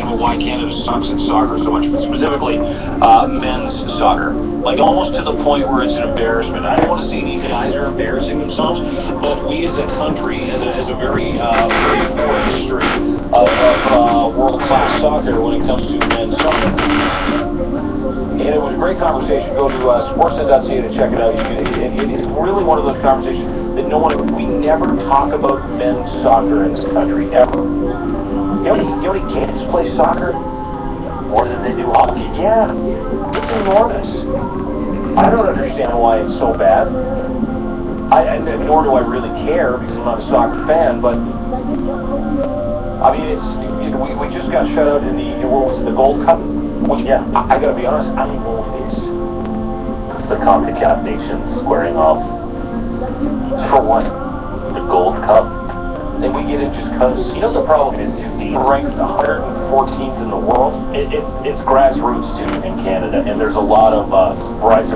about why Canada sucks at soccer so much, specifically men's soccer. Like almost to the point where it's an embarrassment. I don't want to see these guys are embarrassing themselves, but we as a country, as a very poor history of world-class soccer when it comes to men's soccer. And it was a great conversation. Go to sportsnet.ca to check it out. It's really one of those conversations that we never talk about men's soccer in this country, ever. You know how many kids play soccer? More than they do hockey? Yeah, it's enormous. I don't understand why it's so bad. Nor do I really care because I'm not a soccer fan, but I mean, we just got shut out in the Gold Cup. Which, yeah, I gotta be honest, I don't know what it is. The CONCACAF nations squaring off for what? The Gold Cup? And we get it just because, you know, the problem is too deep. We're ranked 114th in the world. It's grassroots too in Canada, and there's a lot of surprise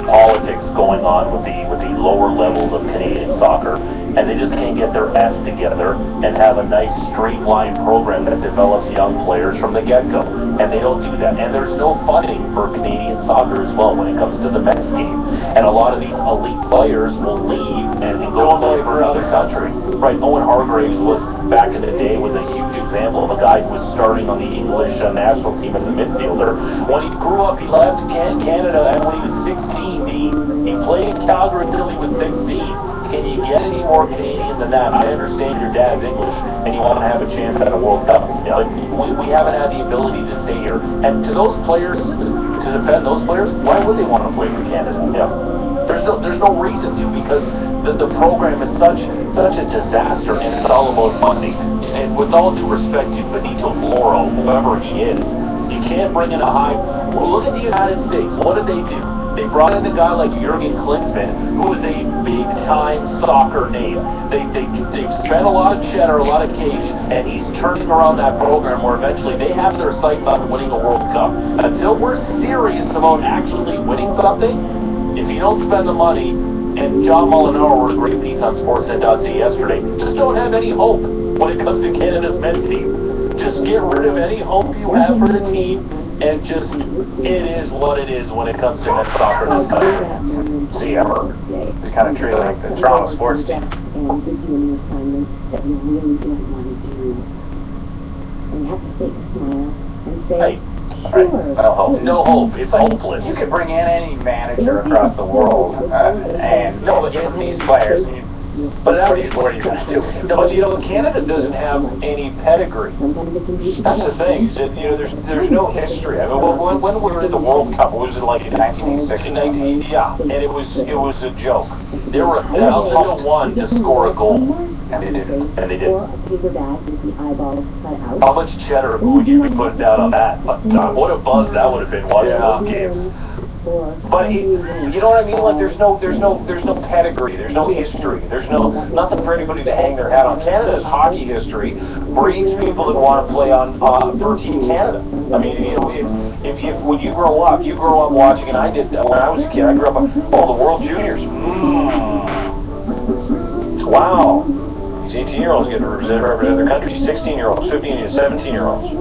politics going on with the lower levels of Canadian soccer, and they just can't get their acts together and have a nice streamlined program that develops young players from the get-go. And they don't do that. And there's no funding for Canadian soccer as well when it comes to the men's game. And a lot of these elite players will leave and go and play for another country. Right, Owen Hargreaves was, back in the day, was a huge example of a guy who was starting on the English national team as a midfielder. When he grew up, he left Canada, and when he was 16, he played in Calgary until he was 16. Can you get any more Canadian than that? I understand your dad's English and you want to have a chance at a World Cup. But we haven't had the ability to stay here. And to those players, to defend those players, why would they want to play for Canada? Yeah. There's no reason to, because the program is such a disaster, and it's all about money. And with all due respect to Benito Floro, whoever he is, you can't bring in a high... Well, look at the United States. What did they do? They brought in a guy like Jurgen Klinsmann, who is a big-time soccer name. They spent a lot of cheddar, a lot of cash, and he's turning around that program where eventually they have their sights on winning a World Cup. Until we're serious about actually winning something, if you don't spend the money, and John Molinaro wrote a great piece on Sportsnet.ca yesterday, just don't have any hope when it comes to Canada's men's team. Just get rid of any hope you have for the team, and just, it is what it is when it comes to men's soccer in this country. See, ever. We kind of treat it like the Toronto sports team. And gives you a new assignment that you really don't want to do. And you have to fake a smile and say, sure. No hope. No hope. It's hopeless. You could bring in any manager across the world, and get these players. But that's what you're going to do. But you know, Canada doesn't have any pedigree. That's the thing. Is that, you know, there's no history. I mean, when we were in the World Cup, what was it like in 1986? Yeah, and it was a joke. There were 1,000 to 1 to score a goal, and they didn't. How much cheddar would you be putting down on that? But what a buzz that would have been watching those games. But you know what I mean? Like there's no pedigree, there's no history, there's nothing for anybody to hang their hat on. Canada's hockey history breeds people that want to play for Team Canada. I mean, you know, if when you grow up watching, and I did when I was a kid. I grew up on the World Juniors. Wow. These 18-year-olds get to represent their country. 16-year-olds, 15 and 17-year-olds.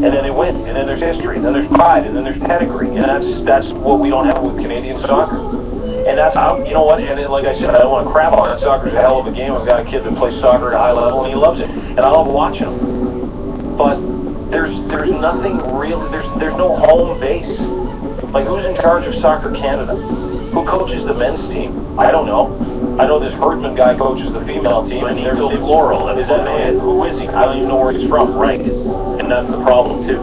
And then they win, and then there's history, and then there's pride, and then there's pedigree, and that's what we don't have with Canadian soccer. And that's how, you know what, and then, like I said, I don't want to crap on it. Soccer's a hell of a game. I've got a kid that plays soccer at a high level, and he loves it, and I love watching him. But there's nothing real, there's no home base. Like, who's in charge of Soccer Canada? Who coaches the men's team? I don't know. I know this Herdman guy coaches the female team, and there's Bill Floral, and is that man? Who is he? I don't even know where he's from. Right. And that's the problem, too.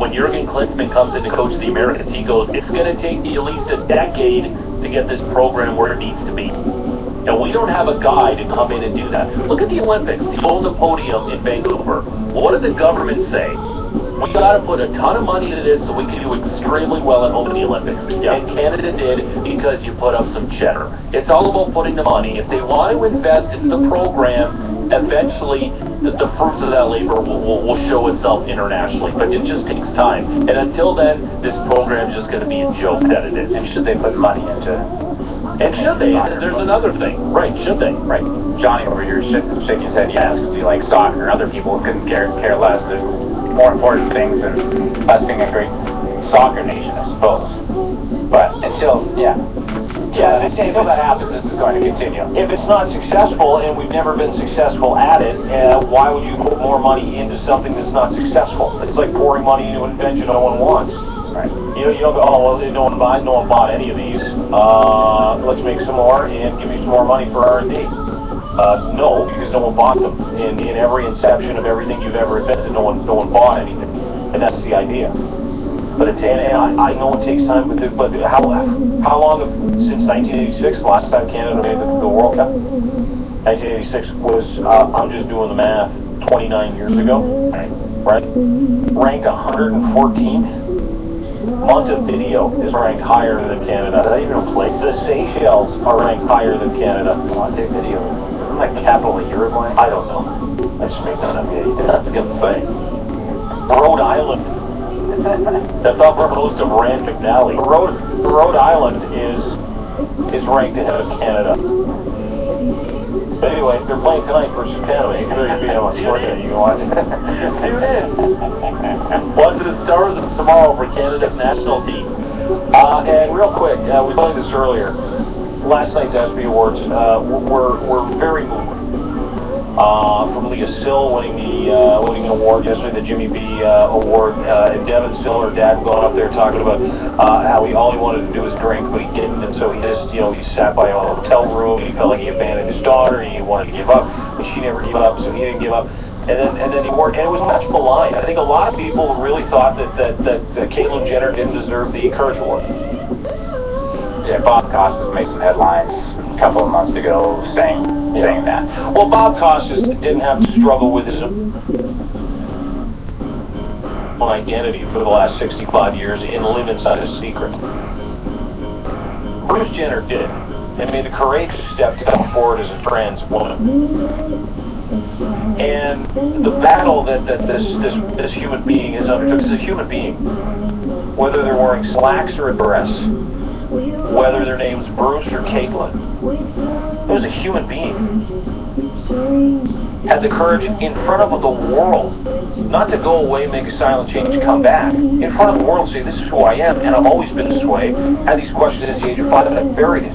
When Jurgen Klinsmann comes in to coach the Americans, he goes, it's going to take you at least a decade to get this program where it needs to be. And we don't have a guy to come in and do that. Look at the Olympics. They own the podium in Vancouver. What did the government say? We got to put a ton of money into this so we can do extremely well at home in the Olympics. Yeah. And Canada did because you put up some cheddar. It's all about putting the money. If they want to invest in the program, eventually the fruits of that labor will show itself internationally. But it just takes time. And until then, this program is just going to be a joke that it is. And should they put money into it? And should they? There's another thing. Right, should they? Right. Johnny over here shaking his head yes because he likes soccer. Other people couldn't care less. There's more important things than us being a great soccer nation, I suppose. But until that happens, this is going to continue. If it's not successful, and we've never been successful at it, why would you put more money into something that's not successful? It's like pouring money into an invention no one wants. Right. You don't go, oh, well, no one bought any of these. Let's make some more and give me some more money for R&D. No, because no one bought them. In every inception of everything you've ever invented, no one bought anything. And that's the idea. But I know it takes time, but how long since 1986, last time Canada made the World Cup? 1986 was, I'm just doing the math, 29 years ago, right? Ranked 114th. Montevideo is ranked higher than Canada. Is that even a place? The Seychelles are ranked higher than Canada. Montevideo. Isn't that capital of Uruguay? I don't know. I just make that up. That's a good thing. Rhode Island. That's uppermost of Rand McNally. Rhode Island is ranked ahead of Canada. But anyway, they're playing tonight versus Canada. 8:30 p.m. on Sportsnet. You can watch it. Tune in. Watch the Stars of Tomorrow for Canada's national team. And real quick, we played this earlier. Last night's ESPY Awards were very moving. From Leah Sill winning an award yesterday, the Jimmy B award, and Devin Sill, her dad, going up there talking about how all he wanted to do was drink, but he didn't, and so he just, he sat by a hotel room, and he felt like he abandoned his daughter, and he wanted to give up, but she never gave up, so he didn't give up. And then he worked, and it was much maligned. I think a lot of people really thought that Caitlyn Jenner didn't deserve the Courage Award. Yeah, Bob Costas made some headlines a couple of months ago saying that. Well, Bob Costas didn't have to struggle with his own identity for the last 65 years and live inside a secret. Bruce Jenner did, and made the courageous step to come forward as a trans woman. And the battle that this human being is undertook is a human being, whether they're wearing slacks or a dress, whether their name's Bruce or Caitlyn. It was a human being. Had the courage in front of the world, not to go away, make a silent change, come back. In front of the world, say, this is who I am, and I've always been this way. Had these questions since the age of 5, and I buried it.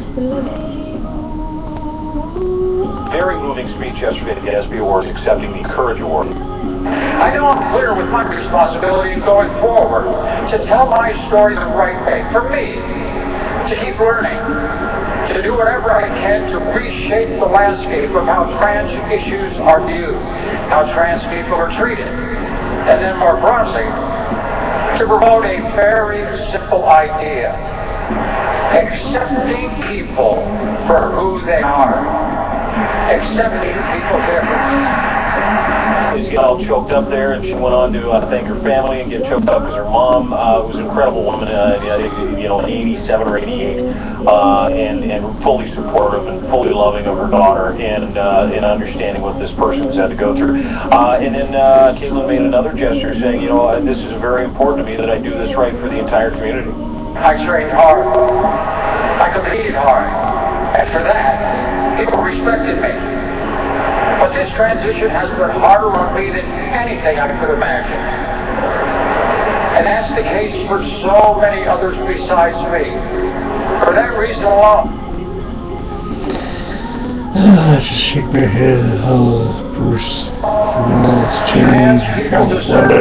Very moving speech yesterday at the ESPY Awards, accepting the Courage Award. I know I'm clear with my responsibility going forward to tell my story the right way. For me, to keep learning, to do whatever I can to reshape the landscape of how trans issues are viewed, how trans people are treated, and then more broadly, to promote a very simple idea: accepting people for who they are, accepting people differently. She got all choked up there, and she went on to thank her family and get choked up because her mom was an incredible woman, 87 or 88, and fully supportive and fully loving of her daughter, and understanding what this person's had to go through. And then Caitlyn made another gesture saying, this is very important to me that I do this right for the entire community. I trained hard. I competed hard. And for that, people respected me. But this transition has been harder on me than anything I could imagine. And that's the case for so many others besides me. For that reason alone. I just shake my head. Oh, Bruce. It's changed. People deserve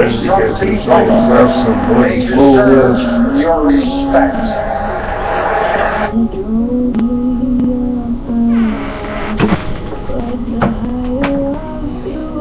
something more. They deserve your respect.